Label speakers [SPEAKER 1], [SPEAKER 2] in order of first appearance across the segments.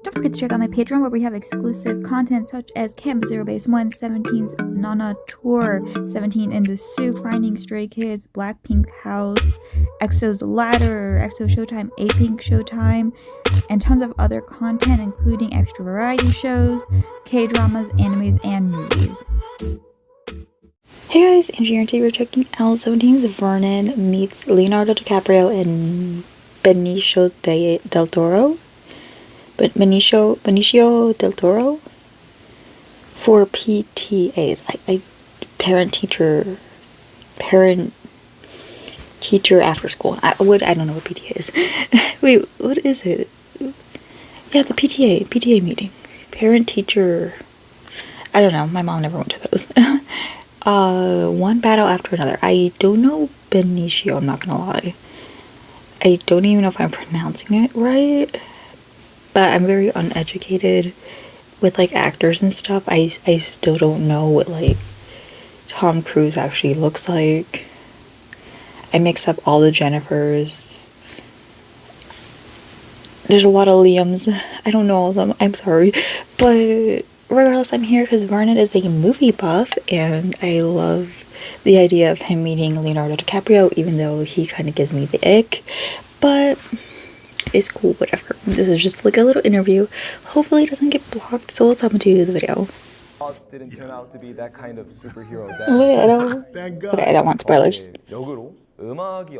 [SPEAKER 1] Don't forget to check out my Patreon where we have exclusive content such as Camp Zero Base 1, 17's Nana Tour, 17 in the Soup, Finding Stray Kids, Blackpink House, EXO's Ladder, EXO Showtime, A-Pink Showtime, and tons of other content including extra variety shows, K-dramas, animes, and movies. Hey guys, Angie and we're checking out 17's Vernon meets Leonardo DiCaprio and Benicio del Toro. But Benicio del Toro for PTAs, parent teacher after school. I don't know what PTA is. Wait, what is it? Yeah, the PTA meeting, parent teacher. I don't know. My mom never went to those. One battle after another. I don't know Benicio. I'm not gonna lie. I don't even know if I'm pronouncing it right. But I'm very uneducated with like actors and stuff. I still don't know what like Tom Cruise actually looks like. I mix up all the Jennifers. There's a lot of Liams. I don't know all of them. I'm sorry. But regardless, I'm here because Vernon is a movie buff and I love the idea of him meeting Leonardo DiCaprio, even though he kind of gives me the ick. But it's cool, whatever. This is just like a little interview. Hopefully it doesn't get blocked, so let's hop into the video.
[SPEAKER 2] Didn't turn out to be that kind of superhero.
[SPEAKER 1] Wait, I don't want spoilers.
[SPEAKER 2] 역으로 음악이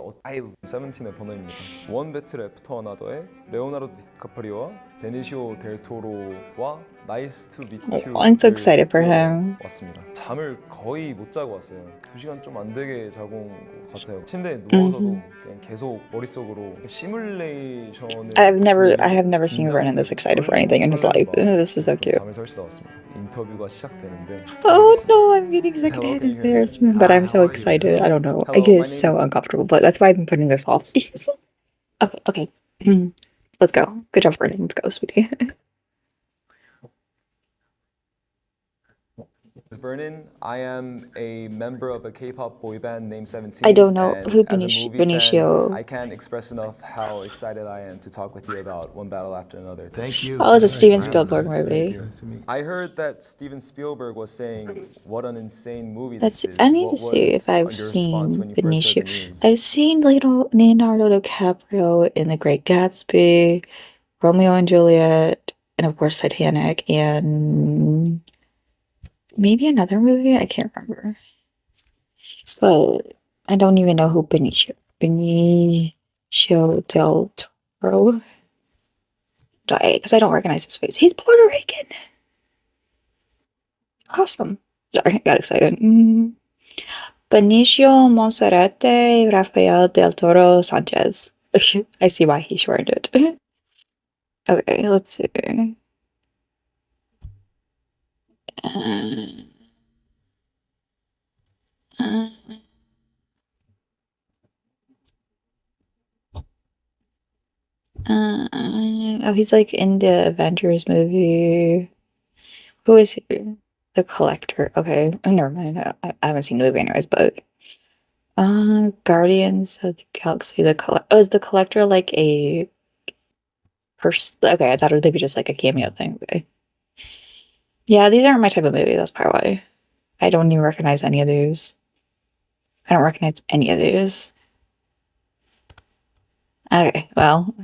[SPEAKER 2] 세븐틴의 번호입니다. 원 배틀 애프터 어나더의 레오나르도 디카프리오와 베니시오 델 토로와 나이스 투 미트 유.
[SPEAKER 1] I'm so excited for him.
[SPEAKER 2] 왔습니다. 잠을 거의 못 자고 왔어요. 2시간 좀 안 되게 자고 온 것 같아요. 침대에 누워서도 그냥 계속 머릿속으로 시뮬레이션을
[SPEAKER 1] I have never seen Vernon this excited for anything in his life. This is so cute.
[SPEAKER 2] 잠을 설치다 왔습니다. 인터뷰가 시작되는데.
[SPEAKER 1] Oh no, I'm getting secondhand embarrassment, but I'm so excited. I don't know. I get so uncomfortable, but that's why I've been putting this off. Okay. Let's go. Good job, Vernon. Let's go, sweetie.
[SPEAKER 2] Vernon, I am a member of a K-pop boy band named 17.
[SPEAKER 1] I don't know who
[SPEAKER 2] Benicio. I can't express enough how excited I am to talk with you about One Battle After Another.
[SPEAKER 3] Thank you.
[SPEAKER 1] Oh, it's a Steven Spielberg movie.
[SPEAKER 2] I heard that Steven Spielberg was saying what an insane movie
[SPEAKER 1] That's
[SPEAKER 2] this is.
[SPEAKER 1] I need to see if I've seen Benicio. I've seen Leonardo DiCaprio in The Great Gatsby, Romeo and Juliet, and of course Titanic, and maybe another movie, I can't remember. But I don't even know who Benicio del Toro. Because I don't recognize his face. He's Puerto Rican. Awesome. Sorry, I got excited. Benicio Monserrate Rafael del Toro Sanchez. I see why he shortened it. Okay, let's see. Oh, he's like in the Avengers movie. Who is he? The Collector. Okay, never mind. I haven't seen the movie anyways, but Guardians of the Galaxy. Is the Collector like a person? Okay, I thought it would be just like a cameo thing. Okay. Yeah, these aren't my type of movie. That's probably why. I don't even recognize any of these. I don't recognize any of these. Okay, well.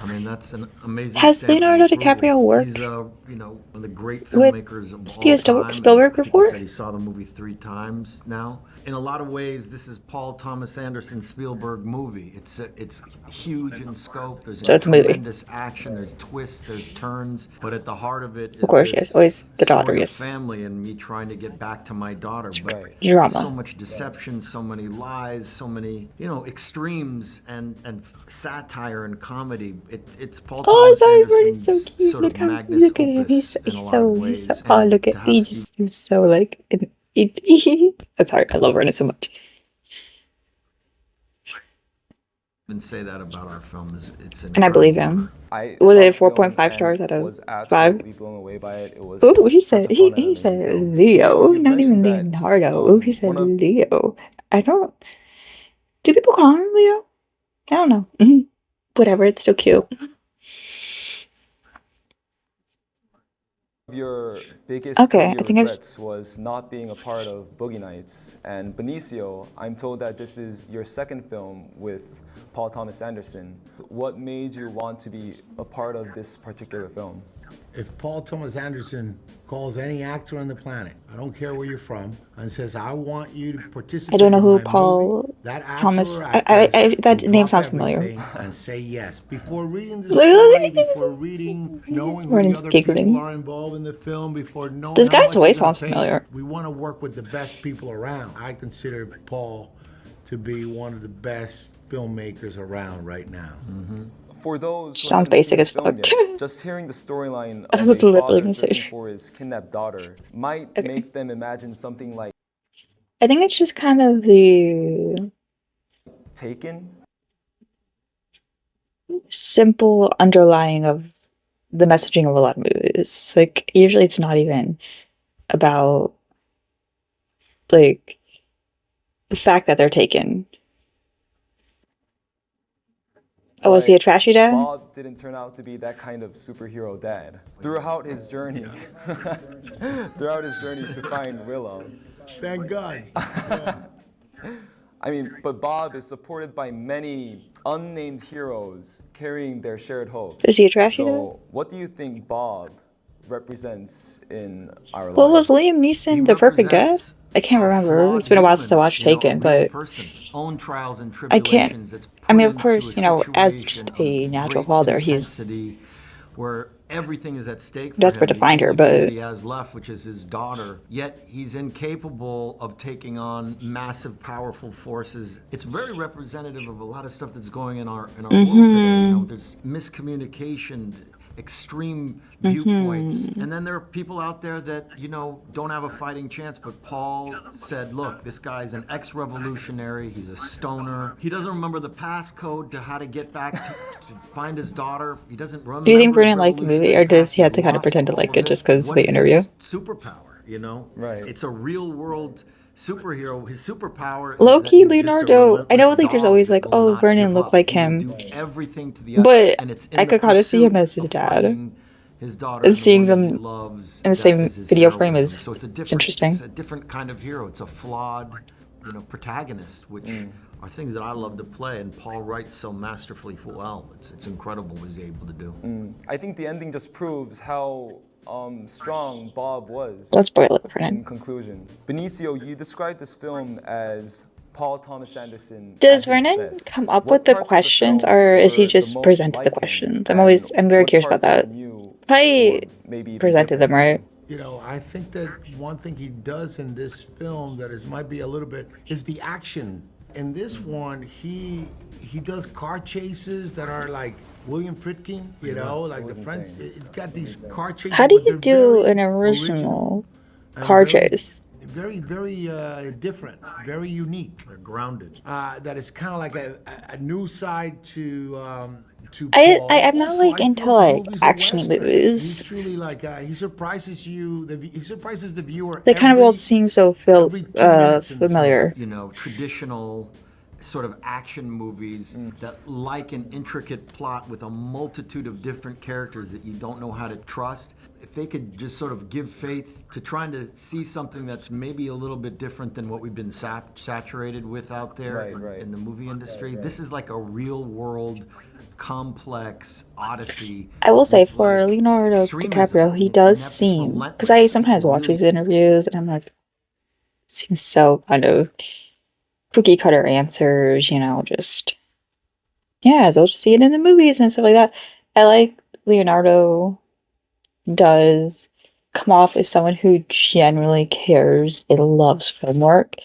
[SPEAKER 3] I mean, that's an amazing.
[SPEAKER 1] Has Leonardo DiCaprio worked?
[SPEAKER 3] He's one of the great filmmakers of
[SPEAKER 1] Steven
[SPEAKER 3] all time.
[SPEAKER 1] Spielberg before?
[SPEAKER 3] He said he saw the movie 3 times now. In a lot of ways, this is Paul Thomas Anderson's Spielberg movie. It's huge in scope. There's tremendous action. There's twists. There's turns. But at the heart of it,
[SPEAKER 1] of course, yes, always the daughter, yes.
[SPEAKER 3] Family and me trying to get back to my daughter. But
[SPEAKER 1] drama.
[SPEAKER 3] So much deception, so many lies, so many extremes and satire and comedy. It's Paul Thomas Anderson's
[SPEAKER 1] so cute.
[SPEAKER 3] sort of magnus
[SPEAKER 1] look at him. He's so
[SPEAKER 3] oh,
[SPEAKER 1] look at he just seems so like that's hard. I love Vernon so much.
[SPEAKER 3] And say that about our film it's
[SPEAKER 1] and I believe him. Was it 4.5 stars out of 5?
[SPEAKER 2] Blown away by it. It was
[SPEAKER 1] ooh, he said Leo, not even Leonardo. Ooh, he said Leo. I don't. Do people call him Leo? I don't know. Whatever, it's still cute.
[SPEAKER 2] Your biggest
[SPEAKER 1] Okay,
[SPEAKER 2] career
[SPEAKER 1] I think I've
[SPEAKER 2] regrets was not being a part of Boogie Nights. And Benicio, I'm told that this is your second film with Paul Thomas Anderson. What made you want to be a part of this particular film?
[SPEAKER 4] If Paul Thomas Anderson calls any actor on the planet, I don't care where you're from, and says, I want you to participate
[SPEAKER 1] I don't know
[SPEAKER 4] in
[SPEAKER 1] who
[SPEAKER 4] my
[SPEAKER 1] Paul
[SPEAKER 4] movie, that actor
[SPEAKER 1] Thomas.
[SPEAKER 4] or actress
[SPEAKER 1] That
[SPEAKER 4] will
[SPEAKER 1] name
[SPEAKER 4] drop
[SPEAKER 1] sounds familiar.
[SPEAKER 4] everything and say yes. Before reading the story, before reading, knowing who the
[SPEAKER 1] Vernon's
[SPEAKER 4] other people
[SPEAKER 1] giggling.
[SPEAKER 4] are involved in the film, before knowing
[SPEAKER 1] This
[SPEAKER 4] how
[SPEAKER 1] guy's
[SPEAKER 4] much
[SPEAKER 1] voice
[SPEAKER 4] they're gonna
[SPEAKER 1] sounds
[SPEAKER 4] pay,
[SPEAKER 1] familiar.
[SPEAKER 4] we want to work with the best people around. I consider Paul to be one of the best filmmakers around right now.
[SPEAKER 2] For those who
[SPEAKER 1] Sounds
[SPEAKER 2] haven't
[SPEAKER 1] basic
[SPEAKER 2] seen the
[SPEAKER 1] as
[SPEAKER 2] film
[SPEAKER 1] fuck.
[SPEAKER 2] yet, just hearing the storyline
[SPEAKER 1] I
[SPEAKER 2] of
[SPEAKER 1] was
[SPEAKER 2] a
[SPEAKER 1] literally
[SPEAKER 2] father
[SPEAKER 1] gonna say
[SPEAKER 2] searching
[SPEAKER 1] it.
[SPEAKER 2] for his kidnapped daughter might
[SPEAKER 1] Okay.
[SPEAKER 2] make them imagine something like
[SPEAKER 1] I think it's just kind of the
[SPEAKER 2] Taken.
[SPEAKER 1] simple underlying of the messaging of a lot of movies. Like, usually it's not even about, like, the fact that they're taken. Oh, is he a
[SPEAKER 2] But
[SPEAKER 1] trashy dad?
[SPEAKER 2] Bob didn't turn out to be that kind of superhero dad. Throughout his journey, to find Willow,
[SPEAKER 4] Thank God.
[SPEAKER 2] I mean, but Bob is supported by many unnamed heroes carrying their shared hopes.
[SPEAKER 1] Is he a trashy dad?
[SPEAKER 2] So, what do you think Bob represents in our
[SPEAKER 1] Well, was
[SPEAKER 2] lives?
[SPEAKER 1] Liam
[SPEAKER 3] He
[SPEAKER 1] Neeson the perfect dad?
[SPEAKER 3] represents
[SPEAKER 1] I can't
[SPEAKER 3] a
[SPEAKER 1] remember.
[SPEAKER 3] flawed
[SPEAKER 1] It's been a while since I
[SPEAKER 3] human,
[SPEAKER 1] watched
[SPEAKER 3] you know, a
[SPEAKER 1] Taken,
[SPEAKER 3] real
[SPEAKER 1] but
[SPEAKER 3] person, own trials and
[SPEAKER 1] I can't.
[SPEAKER 3] tribulations that's
[SPEAKER 1] I
[SPEAKER 3] put
[SPEAKER 1] mean, of
[SPEAKER 3] into
[SPEAKER 1] course,
[SPEAKER 3] a
[SPEAKER 1] as
[SPEAKER 3] situation
[SPEAKER 1] just
[SPEAKER 3] of
[SPEAKER 1] a natural
[SPEAKER 3] great
[SPEAKER 1] father, he's
[SPEAKER 3] intensity where everything is at stake for
[SPEAKER 1] desperate
[SPEAKER 3] him.
[SPEAKER 1] to
[SPEAKER 3] The
[SPEAKER 1] find her,
[SPEAKER 3] only thing that
[SPEAKER 1] but
[SPEAKER 3] he has left, which is his daughter, yet he's incapable of taking on massive, powerful forces. It's very representative of a lot of stuff that's going in our world today. You know, there's miscommunication, extreme viewpoints, and then there are people out there that, you know, don't have a fighting chance. But Paul said, look, this guy's an ex-revolutionary, he's a stoner, he doesn't remember the passcode to how to get back to find his daughter, he doesn't remember
[SPEAKER 1] do you think
[SPEAKER 3] his
[SPEAKER 1] Vernon liked the movie,
[SPEAKER 3] revolutionary
[SPEAKER 1] or does
[SPEAKER 3] past.
[SPEAKER 1] he have
[SPEAKER 3] He's
[SPEAKER 1] to kind of
[SPEAKER 3] lost
[SPEAKER 1] pretend to
[SPEAKER 3] all
[SPEAKER 1] like
[SPEAKER 3] of
[SPEAKER 1] it just because
[SPEAKER 3] What
[SPEAKER 1] the
[SPEAKER 3] is
[SPEAKER 1] interview?
[SPEAKER 3] his superpower, you know?
[SPEAKER 2] Right.
[SPEAKER 3] It's a real world superhero. His superpower is that
[SPEAKER 1] Low-key
[SPEAKER 3] he's just a
[SPEAKER 1] Leonardo. I know,
[SPEAKER 3] relentless
[SPEAKER 1] like, there's
[SPEAKER 3] dog
[SPEAKER 1] always
[SPEAKER 3] that
[SPEAKER 1] like,
[SPEAKER 3] will
[SPEAKER 1] oh,
[SPEAKER 3] not
[SPEAKER 1] Vernon
[SPEAKER 3] give
[SPEAKER 1] looked
[SPEAKER 3] up.
[SPEAKER 1] like
[SPEAKER 3] He will
[SPEAKER 1] him,
[SPEAKER 3] do everything to the utmost,
[SPEAKER 1] but
[SPEAKER 3] and it's in
[SPEAKER 1] I
[SPEAKER 3] the
[SPEAKER 1] could kind of see him
[SPEAKER 3] pursuit
[SPEAKER 1] as his
[SPEAKER 3] of
[SPEAKER 1] dad.
[SPEAKER 3] finding his daughter
[SPEAKER 1] And
[SPEAKER 3] and the
[SPEAKER 1] seeing
[SPEAKER 3] one that he
[SPEAKER 1] them
[SPEAKER 3] loves,
[SPEAKER 1] in the
[SPEAKER 3] that
[SPEAKER 1] same
[SPEAKER 3] is his
[SPEAKER 1] video frame
[SPEAKER 3] heroism.
[SPEAKER 1] is
[SPEAKER 3] So it's a different,
[SPEAKER 1] interesting.
[SPEAKER 3] it's a different kind of hero. It's a flawed, you know, protagonist, which are things that I love to play, and Paul writes so masterfully well. It's incredible what he's able to do.
[SPEAKER 2] I think the ending just proves how strong Bob was.
[SPEAKER 1] Don't spoil it,
[SPEAKER 2] In
[SPEAKER 1] Vernon.
[SPEAKER 2] conclusion, Benicio, you described this film as Paul Thomas Anderson
[SPEAKER 1] Does
[SPEAKER 2] at his
[SPEAKER 1] Vernon
[SPEAKER 2] best.
[SPEAKER 1] come up
[SPEAKER 2] What
[SPEAKER 1] with the
[SPEAKER 2] parts of the
[SPEAKER 1] questions,
[SPEAKER 2] film
[SPEAKER 1] or is he
[SPEAKER 2] were the
[SPEAKER 1] just
[SPEAKER 2] most
[SPEAKER 1] presented the
[SPEAKER 2] like him,
[SPEAKER 1] questions?
[SPEAKER 2] and
[SPEAKER 1] I'm very
[SPEAKER 2] what
[SPEAKER 1] curious about
[SPEAKER 2] parts
[SPEAKER 1] that.
[SPEAKER 2] from you
[SPEAKER 1] Probably
[SPEAKER 2] were maybe even
[SPEAKER 1] presented them,
[SPEAKER 2] different to
[SPEAKER 1] right?
[SPEAKER 2] him?
[SPEAKER 4] You know, I think that one thing he does in this film that is might be a little bit is the action. In this one, he does car chases that are like William Friedkin, you know, like the
[SPEAKER 2] was
[SPEAKER 4] French.
[SPEAKER 2] insane.
[SPEAKER 4] It's got these car chases.
[SPEAKER 1] How do
[SPEAKER 4] but
[SPEAKER 1] you
[SPEAKER 4] they're
[SPEAKER 1] do
[SPEAKER 4] very
[SPEAKER 1] an original
[SPEAKER 4] and
[SPEAKER 1] car
[SPEAKER 4] very-
[SPEAKER 1] chase?
[SPEAKER 4] very different, very unique.
[SPEAKER 3] They're grounded.
[SPEAKER 4] That is kind of like a new side to
[SPEAKER 1] I'm
[SPEAKER 4] Paul.
[SPEAKER 1] not
[SPEAKER 4] Also,
[SPEAKER 1] like
[SPEAKER 4] I
[SPEAKER 1] into
[SPEAKER 4] feel this
[SPEAKER 1] like
[SPEAKER 4] movie's a
[SPEAKER 1] action
[SPEAKER 4] Western.
[SPEAKER 1] movies.
[SPEAKER 4] He's truly like he surprises you. He surprises the viewer.
[SPEAKER 1] They kind of all
[SPEAKER 4] every-
[SPEAKER 1] seem so
[SPEAKER 4] every 2 minutes in this
[SPEAKER 1] familiar.
[SPEAKER 3] You know, traditional sort of action movies that like an intricate plot with a multitude of different characters that you don't know how to trust. If they could just sort of give faith to trying to see something that's maybe a little bit different than what we've been saturated with out there in the movie industry. This is like a real world, complex odyssey.
[SPEAKER 1] I will say
[SPEAKER 3] with,
[SPEAKER 1] for
[SPEAKER 3] like,
[SPEAKER 1] Leonardo
[SPEAKER 3] extremism
[SPEAKER 1] DiCaprio, he
[SPEAKER 3] and
[SPEAKER 1] does
[SPEAKER 3] that's
[SPEAKER 1] seem, because I
[SPEAKER 3] relentless.
[SPEAKER 1] sometimes watch
[SPEAKER 3] Really-
[SPEAKER 1] these interviews and I'm like, seems so kind of cookie cutter answers, you know, just, yeah, they'll just see it in the movies and stuff like that. I like Leonardo does come off as someone who genuinely cares and loves film work.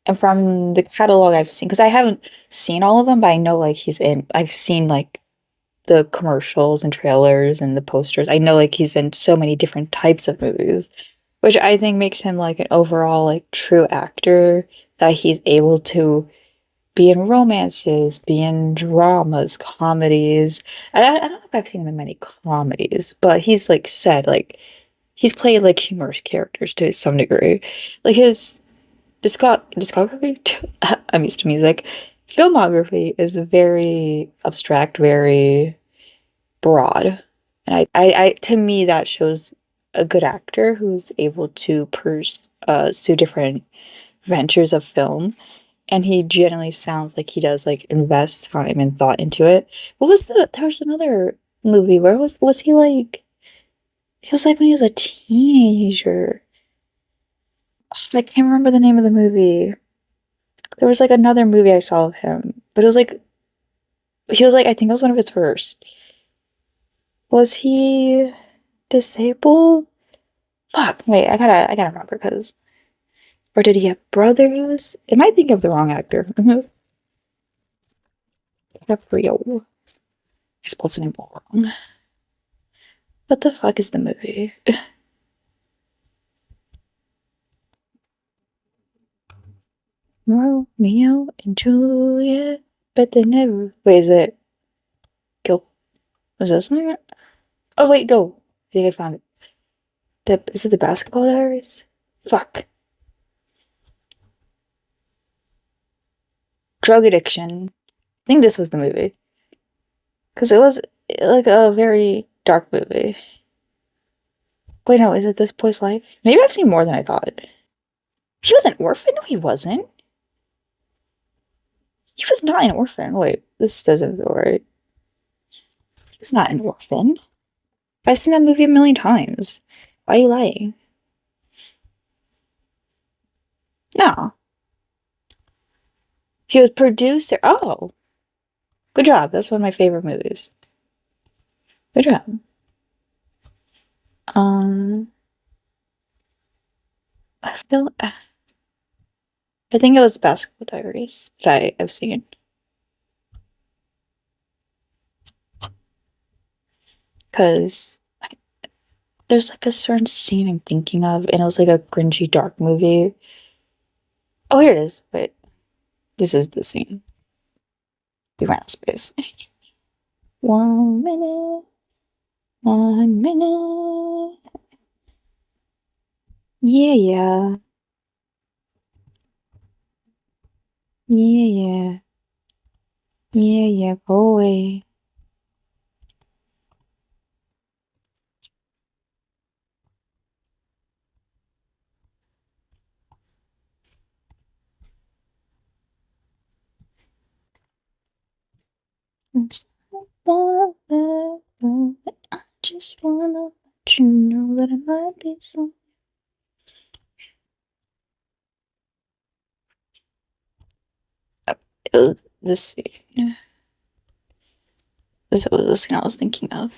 [SPEAKER 1] And from the catalog I've seen, because I haven't seen all of them, but I know like I've seen like the commercials and trailers and the posters. I know like he's in so many different types of movies, which I think makes him like an overall like true actor, that he's able to be in romances, be in dramas, comedies. I don't know if I've seen him in many comedies, but he's like said like he's played like humorous characters to some degree. Like his discography, I'm used to music. filmography is very abstract, very broad. And to me, that shows a good actor who's able to pursue different ventures of film. And he generally sounds like he does like invest time and thought into it. There was another movie where was he like, it was like when he was a teenager. I can't remember the name of the movie. There was like another movie I saw of him, but it was like, he was like, I think it was one of his first. Was he disabled? Fuck, wait, I gotta remember because, or did he have brothers? Am I thinking of the wrong actor? DiCaprio. I spelled his name wrong. What the fuck is the movie? Romeo and Juliet, but they never. Wait, is it? Kill. Was that something? Oh wait, no. I think I found it. Is it the Basketball Diaries? Fuck. Drug addiction. I think this was the movie. Because it was like a very dark movie. Wait, no, is it This Boy's Life? Maybe I've seen more than I thought. He was an orphan? No, he wasn't. He was not an orphan. Wait, this doesn't feel right. He's not an orphan. I've seen that movie a million times. Why are you lying? No. He was producer. Oh. Good job. That's one of my favorite movies. Good job. I think it was Basketball Diaries that I've seen. Because there's like a certain scene I'm thinking of, and it was like a cringy, dark movie. Oh, here it is. Wait. This is the scene. We ran out of space. 1 minute. 1 minute. Yeah, yeah. Yeah, yeah. Yeah, yeah. Go away. I just wanna let you know that it might be some. It was this scene. This was the scene I was thinking of.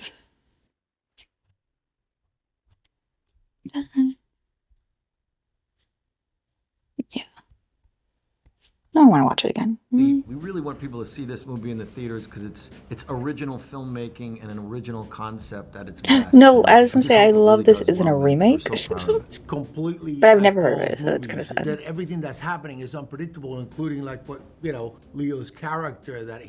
[SPEAKER 1] Yeah. No, I want to watch it again.
[SPEAKER 3] We really want people to see this movie in the theaters because it's original filmmaking and an original concept at its best.
[SPEAKER 1] No,
[SPEAKER 3] And
[SPEAKER 1] I was gonna
[SPEAKER 3] just
[SPEAKER 1] say I
[SPEAKER 3] hope it
[SPEAKER 1] love
[SPEAKER 3] really
[SPEAKER 1] this
[SPEAKER 3] does
[SPEAKER 1] isn't a
[SPEAKER 3] well, man.
[SPEAKER 1] remake.
[SPEAKER 3] We're so proud of it.
[SPEAKER 4] It's completely.
[SPEAKER 1] But I've
[SPEAKER 4] like
[SPEAKER 1] never heard of
[SPEAKER 4] Paul's
[SPEAKER 1] it, so it's
[SPEAKER 4] movies,
[SPEAKER 1] kinda sad.
[SPEAKER 4] That everything that's happening is unpredictable, including like what Leo's character. That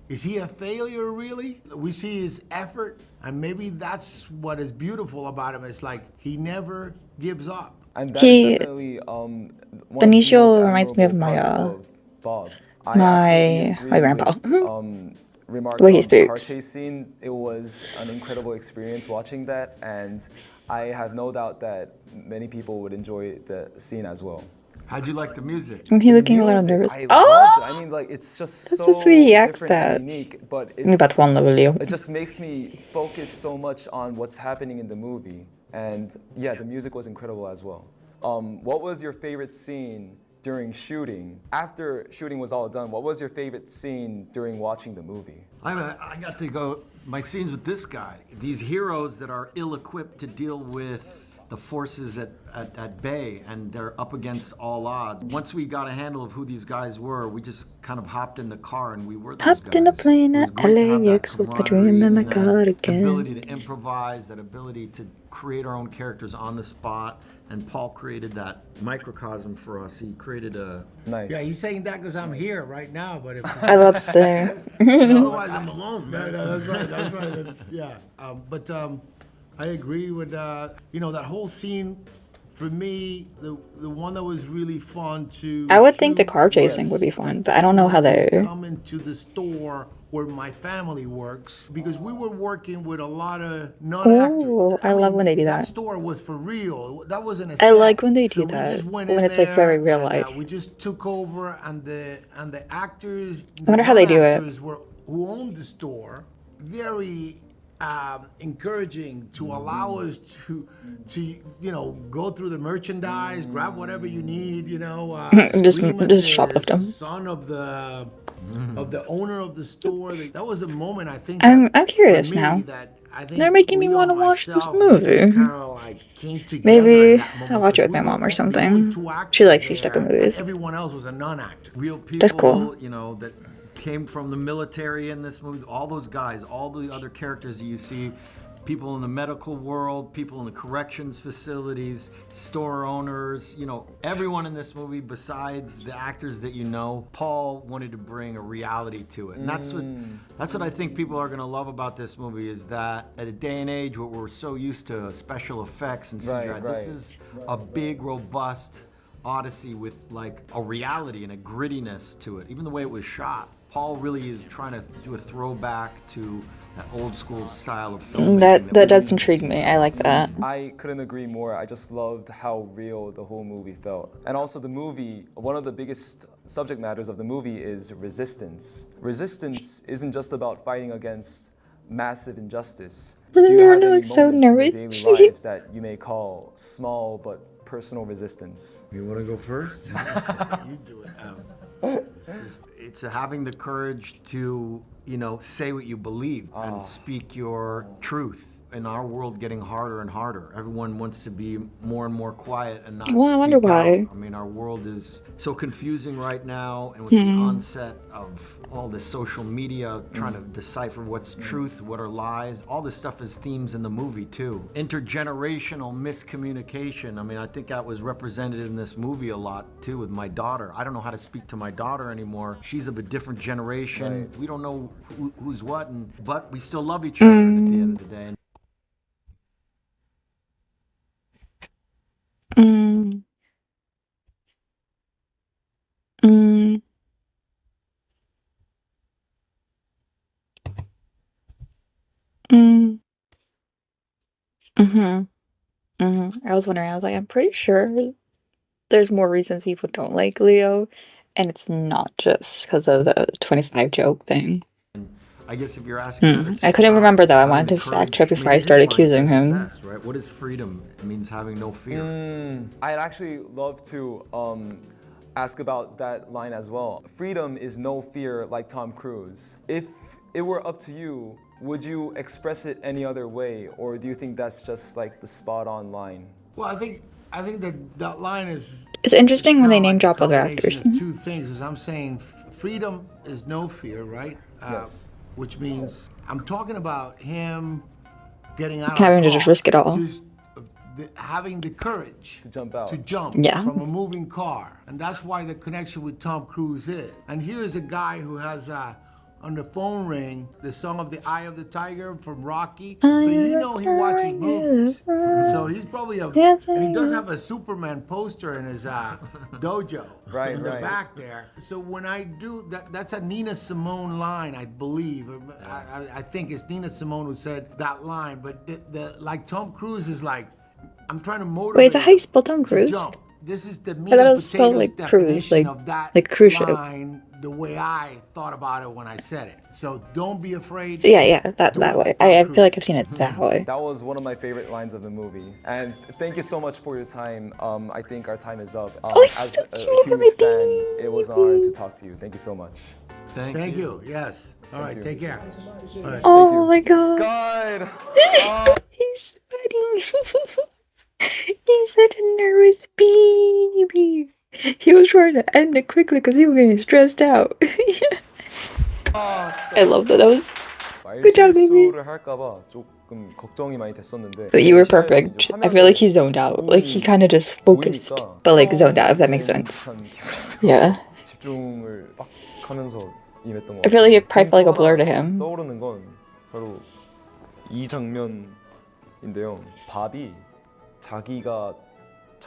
[SPEAKER 4] is he a failure really? We see his effort, and maybe that's what is beautiful about him. It's like he never gives up.
[SPEAKER 2] And that
[SPEAKER 1] He-
[SPEAKER 2] is definitely one
[SPEAKER 1] Benicio
[SPEAKER 2] of the most
[SPEAKER 1] reminds me of
[SPEAKER 2] admirable
[SPEAKER 1] my,
[SPEAKER 2] parts of Bob. I
[SPEAKER 1] my
[SPEAKER 2] absolutely agree
[SPEAKER 1] grandpa.
[SPEAKER 2] with, remarks
[SPEAKER 1] The way he
[SPEAKER 2] on the car
[SPEAKER 1] speaks.
[SPEAKER 2] chase scene. It was an incredible experience watching that, and I have no doubt that many people would enjoy the scene as well.
[SPEAKER 3] How'd you like the music?
[SPEAKER 1] He looking a little
[SPEAKER 2] Music,
[SPEAKER 1] nervous.
[SPEAKER 2] I
[SPEAKER 1] Oh!
[SPEAKER 2] loved it. I mean, like, it's just
[SPEAKER 1] That's
[SPEAKER 2] so
[SPEAKER 1] so sweet he acts
[SPEAKER 2] different
[SPEAKER 1] that.
[SPEAKER 2] and unique, but
[SPEAKER 1] I'm about to fall in love with Leo.
[SPEAKER 2] it just makes me focus so much on what's happening in the movie. And yeah, the music was incredible as well. What was your favorite scene during shooting? After shooting was all done, what was your favorite scene during watching the movie?
[SPEAKER 3] I got to go, my scenes with this guy, these heroes that are ill-equipped to deal with the forces at bay, and they're up against all odds. Once we got a handle of who these guys were, we just kind of hopped in the car and we were those guys.
[SPEAKER 1] Hopped in a plane
[SPEAKER 3] It was
[SPEAKER 1] at
[SPEAKER 3] great to have that
[SPEAKER 1] LAX with my dream
[SPEAKER 3] camaraderie
[SPEAKER 1] and my
[SPEAKER 3] and that
[SPEAKER 1] cardigan.
[SPEAKER 3] ability to improvise, that ability to create our own characters on the spot. And Paul created that microcosm for us. He created a...
[SPEAKER 2] Nice.
[SPEAKER 4] Yeah, he's saying that because I'm here right now, but if
[SPEAKER 1] I love to say.
[SPEAKER 3] Otherwise, I'm alone,
[SPEAKER 4] No,
[SPEAKER 3] man.
[SPEAKER 4] no, that's right. That's right. Yeah, but I agree with that whole scene for me, the one that was really fun to
[SPEAKER 1] I would think the
[SPEAKER 4] shoot
[SPEAKER 1] car chasing
[SPEAKER 4] was
[SPEAKER 1] would be fun,
[SPEAKER 4] the
[SPEAKER 1] but I don't know how
[SPEAKER 4] scene
[SPEAKER 1] they.
[SPEAKER 4] come into the store where my family works, because we were working with a lot of non-actors.
[SPEAKER 1] Oh, I love when they do
[SPEAKER 4] that
[SPEAKER 1] that.
[SPEAKER 4] store was for real. That wasn't a
[SPEAKER 1] I
[SPEAKER 4] set.
[SPEAKER 1] like when they do
[SPEAKER 4] So we
[SPEAKER 1] that,
[SPEAKER 4] just went
[SPEAKER 1] when
[SPEAKER 4] in
[SPEAKER 1] it's like very
[SPEAKER 4] there
[SPEAKER 1] real
[SPEAKER 4] and
[SPEAKER 1] life.
[SPEAKER 4] we just took over, and the actors,
[SPEAKER 1] I
[SPEAKER 4] the
[SPEAKER 1] wonder how they do it.
[SPEAKER 4] non-actors who owned the store, very encouraging to allow us to go through the merchandise, grab whatever you need,
[SPEAKER 1] Just
[SPEAKER 4] scream at
[SPEAKER 1] shoplift
[SPEAKER 4] the
[SPEAKER 1] them.
[SPEAKER 4] son of the owner of the store. That was a moment, I think,
[SPEAKER 1] I'm
[SPEAKER 4] that for
[SPEAKER 1] curious
[SPEAKER 4] me,
[SPEAKER 1] now.
[SPEAKER 4] that I think
[SPEAKER 1] They're making me
[SPEAKER 4] Leo
[SPEAKER 1] want
[SPEAKER 4] and
[SPEAKER 1] to watch this
[SPEAKER 4] myself, we just
[SPEAKER 1] movie.
[SPEAKER 4] kind of like came together in
[SPEAKER 1] Maybe
[SPEAKER 4] that moment,
[SPEAKER 1] I'll watch it
[SPEAKER 4] because
[SPEAKER 1] with
[SPEAKER 4] we
[SPEAKER 1] my
[SPEAKER 4] were
[SPEAKER 1] mom or
[SPEAKER 4] the only
[SPEAKER 1] something.
[SPEAKER 4] two
[SPEAKER 1] She
[SPEAKER 4] actors
[SPEAKER 1] likes these type of
[SPEAKER 4] there, and
[SPEAKER 1] movies.
[SPEAKER 4] everyone else was a non-actor.
[SPEAKER 3] Real
[SPEAKER 1] That's cool.
[SPEAKER 3] people, that came from the military in this movie. All those guys, all the other characters that you see, people in the medical world, people in the corrections facilities, store owners, everyone in this movie besides the actors that you know. Paul wanted to bring a reality to it. And that's what I think people are going to love about this movie, is that at a day and age where we're so used to special effects and CGI, this is a big, robust odyssey with like a reality and a grittiness to it. Even the way it was shot. Paul really is trying to do a throwback to that old school style of filmmaking.
[SPEAKER 1] That does intrigue me. I like that.
[SPEAKER 2] I couldn't agree more. I just loved how real the whole movie felt. And also the movie, one of the biggest subject matters of the movie is resistance. Resistance isn't just about fighting against massive injustice. Do you have any moments
[SPEAKER 1] so
[SPEAKER 2] in your
[SPEAKER 1] nervous.
[SPEAKER 2] daily lives that you may call small but personal resistance?
[SPEAKER 3] You want to go first?
[SPEAKER 4] You do it.
[SPEAKER 3] It's having the courage to, say what you believe and speak your truth. In our world getting harder and harder, everyone wants to be more and more quiet and not
[SPEAKER 1] Well, I wonder
[SPEAKER 3] speak
[SPEAKER 1] why.
[SPEAKER 3] out. I mean, our world is so confusing right now, and with the onset of all this social media trying to decipher what's truth, what are lies, all this stuff is themes in the movie too. Intergenerational miscommunication. I mean, I think that was represented in this movie a lot too with my daughter. I don't know how to speak to my daughter anymore. She's of a different generation.
[SPEAKER 2] Right.
[SPEAKER 3] We don't know who's what, but we still love each other at the end of the day.
[SPEAKER 1] Mm. Mm. Mm. Mhm. Mhm. I was wondering. I was like, I'm pretty sure there's more reasons people don't like Leo, and it's not just because of the 25 joke thing.
[SPEAKER 3] I guess if you're asking, it's
[SPEAKER 1] I
[SPEAKER 3] just
[SPEAKER 1] couldn't
[SPEAKER 3] about
[SPEAKER 1] remember though. I
[SPEAKER 3] having
[SPEAKER 1] wanted
[SPEAKER 3] the
[SPEAKER 1] to fact
[SPEAKER 3] courage.
[SPEAKER 1] check
[SPEAKER 3] I mean,
[SPEAKER 1] before I
[SPEAKER 3] his
[SPEAKER 1] started
[SPEAKER 3] line
[SPEAKER 1] accusing
[SPEAKER 3] says it
[SPEAKER 1] him.
[SPEAKER 3] best, right? What is freedom? It means having no fear.
[SPEAKER 2] I'd actually love to ask about that line as well. Freedom is no fear, like Tom Cruise. If it were up to you, would you express it any other way, or do you think that's just like the spot-on line?
[SPEAKER 4] Well, I think that line is.
[SPEAKER 1] It's interesting when they
[SPEAKER 4] kinda
[SPEAKER 1] name
[SPEAKER 4] like a
[SPEAKER 1] drop other
[SPEAKER 4] combination
[SPEAKER 1] actors.
[SPEAKER 4] of two things. As I'm saying, freedom is no fear, right?
[SPEAKER 2] Yes.
[SPEAKER 4] Which means I'm talking about him getting out
[SPEAKER 1] Having
[SPEAKER 4] of
[SPEAKER 1] to
[SPEAKER 4] the
[SPEAKER 1] just
[SPEAKER 4] car,
[SPEAKER 1] risk it all.
[SPEAKER 4] just having the courage
[SPEAKER 2] To jump out.
[SPEAKER 1] Yeah.
[SPEAKER 4] from a moving car, and that's why the connection with Tom Cruise is. And here's a guy who has on the phone ring the song of the Eye of the Tiger from Rocky, so he watches movies. So he's probably and he does have a Superman poster in his dojo in the back there. So when I do that, that's a Nina Simone line, I believe. I think it's Nina Simone who said that line. But like Tom Cruise is like, I'm trying to motivate.
[SPEAKER 1] Wait, is that how you spell Tom
[SPEAKER 4] to
[SPEAKER 1] Cruise?
[SPEAKER 4] jump. This is the meat
[SPEAKER 1] I thought it
[SPEAKER 4] and
[SPEAKER 1] was spelled
[SPEAKER 4] potatoes
[SPEAKER 1] like cruise,
[SPEAKER 4] definition of that
[SPEAKER 1] like cruise ship.
[SPEAKER 4] line, the way I thought about it when I said it. So don't be afraid.
[SPEAKER 1] Yeah, that
[SPEAKER 4] Do it
[SPEAKER 1] way.
[SPEAKER 4] like Tom
[SPEAKER 1] I feel
[SPEAKER 4] Cruise.
[SPEAKER 1] like I've seen it that way.
[SPEAKER 2] That was one of my favorite lines of the movie. And thank you so much for your time. I think our time is up.
[SPEAKER 1] he's
[SPEAKER 2] As
[SPEAKER 1] so
[SPEAKER 2] a
[SPEAKER 1] cute,
[SPEAKER 2] huge
[SPEAKER 1] my
[SPEAKER 2] fan, it was an honor to talk to you. Thank you so much.
[SPEAKER 4] Thank you. Yes. All right.
[SPEAKER 2] you.
[SPEAKER 4] Take care. All right.
[SPEAKER 1] Oh my god.
[SPEAKER 2] God!
[SPEAKER 1] He's sweating. He's such a nervous baby. He was trying to end it quickly because he was getting stressed out. I love that. That was good job, baby.
[SPEAKER 2] 말실수를 할까봐 조금 걱정이 많이 됐었는데.
[SPEAKER 1] But you were perfect. I feel like he zoned out. Like he kind of just focused, but like zoned out, if that makes sense. Yeah.
[SPEAKER 2] 집중을 막 하면서 임했던 것
[SPEAKER 1] I feel like it probably
[SPEAKER 2] 지금
[SPEAKER 1] felt like a
[SPEAKER 2] 또
[SPEAKER 1] blur to
[SPEAKER 2] 하나
[SPEAKER 1] him.
[SPEAKER 2] 떠오르는 건 바로 이 장면인데요. 밥이 자기가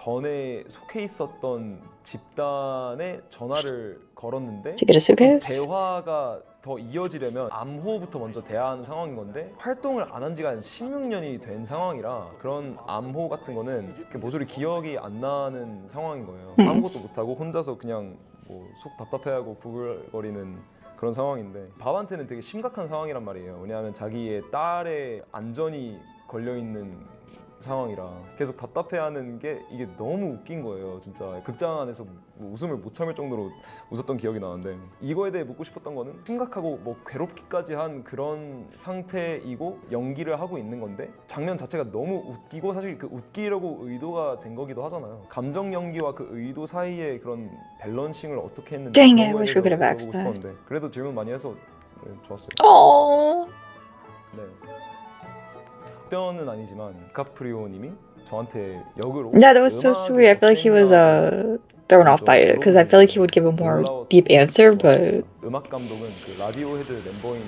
[SPEAKER 2] 전에 속해 있었던 집단에 전화를 걸었는데
[SPEAKER 1] To get a suitcase?
[SPEAKER 2] 대화가 더 이어지려면 암호부터 먼저 대화하는 상황인 건데 활동을 안 한 지가 한 16년이 된 상황이라 그런 암호 같은 거는 모조리 기억이 안 나는 상황인 거예요. 아무것도 못하고 혼자서 그냥 뭐 속 답답해하고 부글거리는 그런 상황인데 밥한테는 되게 심각한 상황이란 말이에요. 왜냐하면 자기의 딸의 안전이 걸려있는 상황이라 계속 답답해하는 게 이게 너무 웃긴 거예요. 진짜 극장 안에서 뭐 웃음을 못 참을 정도로 웃었던 기억이 나는데 이거에 대해 묻고 싶었던 거는 심각하고 뭐 괴롭기까지 한 그런 상태이고 연기를 하고 있는 건데 장면 자체가 너무 웃기고 사실 그 웃기려고 의도가 된 거기도 하잖아요. 감정 연기와 그 의도 사이의 그런 밸런싱을 어떻게 했는지
[SPEAKER 1] Dang it,
[SPEAKER 2] 그런 거에
[SPEAKER 1] wish we could have
[SPEAKER 2] 대해서
[SPEAKER 1] asked
[SPEAKER 2] 여쭤보고
[SPEAKER 1] that.
[SPEAKER 2] 싶었는데 그래도 질문 많이 해서 네, 좋았어요.
[SPEAKER 1] Oh.
[SPEAKER 2] 네. 답변은 아니지만 디카프리오님이 저한테 역으로
[SPEAKER 1] Yeah, that was so sweet. I feel like he was thrown off by it because I feel like he would give a more deep answer, but
[SPEAKER 2] 음악 감독은 그 라디오헤드 멤버인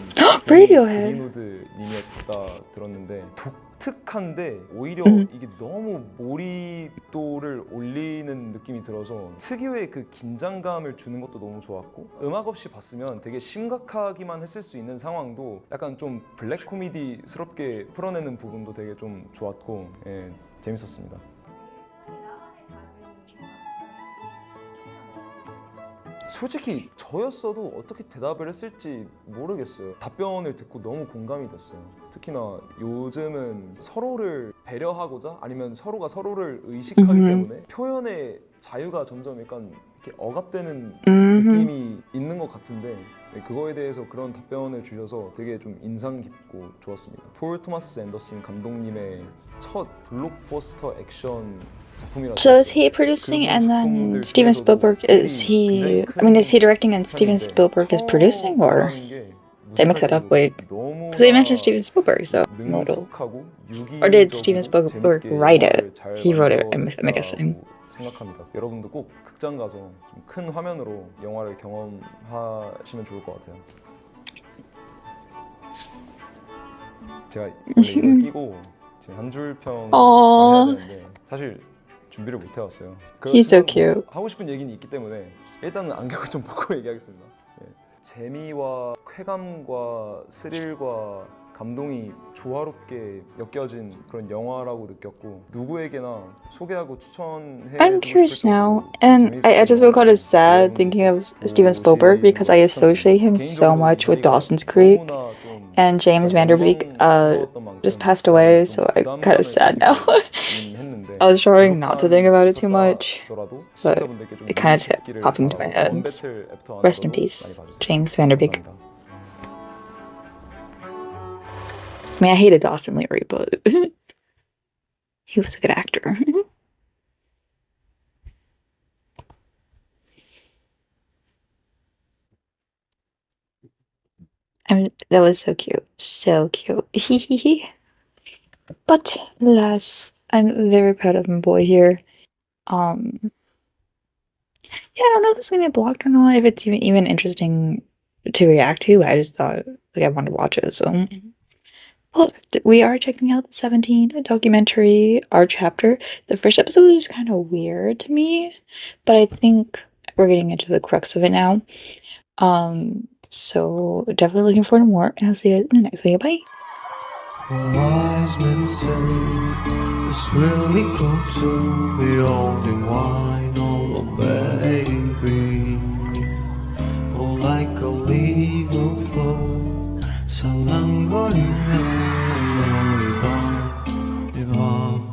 [SPEAKER 1] Radiohead.
[SPEAKER 2] 그린우드님이었다 들었는데 독특한데 오히려 이게 너무 몰입도를 올리는 느낌이 들어서 특유의 그 긴장감을 주는 것도 너무 좋았고 음악 없이 봤으면 되게 심각하기만 했을 수 있는 상황도 약간 좀 블랙 코미디스럽게 풀어내는 부분도 되게 좀 좋았고 예, 재밌었습니다. 솔직히 저였어도 어떻게 대답을 했을지 모르겠어요. 답변을 듣고 너무 공감이 됐어요. 특히나 요즘은 서로를 배려하고자 아니면 서로가 서로를 의식하기 때문에 표현의 자유가 점점 약간 이렇게 억압되는 느낌이 있는 것 같은데 그거에 대해서 그런 답변을 주셔서 되게 좀 인상 깊고 좋았습니다. 폴 토마스 앤더슨 감독님의 첫 블록버스터 액션
[SPEAKER 1] So is he producing and then Steven Spielberg is he directing and Steven Spielberg is producing or they mix it up? Wait, because they mentioned Steven Spielberg, so I'm a little. Or did Steven Spielberg write it? He wrote it, I'm guessing.
[SPEAKER 2] 생각합니다. 여러분도 꼭 극장 가서 좀 큰 화면으로 영화를 경험하시면 좋을 것 같아요. 제가 원래 이걸 끼고 지금 한 줄 평을 해야 되는데 사실 준비를 못 해왔어요.
[SPEAKER 1] He's so cute.
[SPEAKER 2] 하고 싶은 얘기는 있기 때문에 일단은 안경을 좀 벗고 얘기하겠습니다. 네. 재미와 쾌감과 스릴과 감동이 조화롭게 엮여진 그런 영화라고 느꼈고 누구에게나 소개하고 추천해.
[SPEAKER 1] I'm curious now, and I just feel kind of sad thinking of Steven Spielberg because I associate him so much with Dawson's Creek, and James Van Der Beek just passed away, so I'm kind of sad now. I was trying not to think about it too much, but it kind of just kept popping into my head. Rest in peace, James Van Der Beek. I mean, I hated Dawson Leary, but he was a good actor. That was so cute. So cute. But alas, I'm very proud of my boy here. Yeah, I don't know if this is gonna get blocked or not, if it's even interesting to react to. I just thought I wanted to watch it, so. Well, we are checking out the 17 documentary art chapter. The first episode was just kind of weird to me, but I think we're getting into the crux of it now. So definitely looking forward to more, and I'll see you guys in the next video. Bye!
[SPEAKER 5] Wise men say it's really cool to be holding wine, oh baby, or like a legal flow. 살랑거리며 이번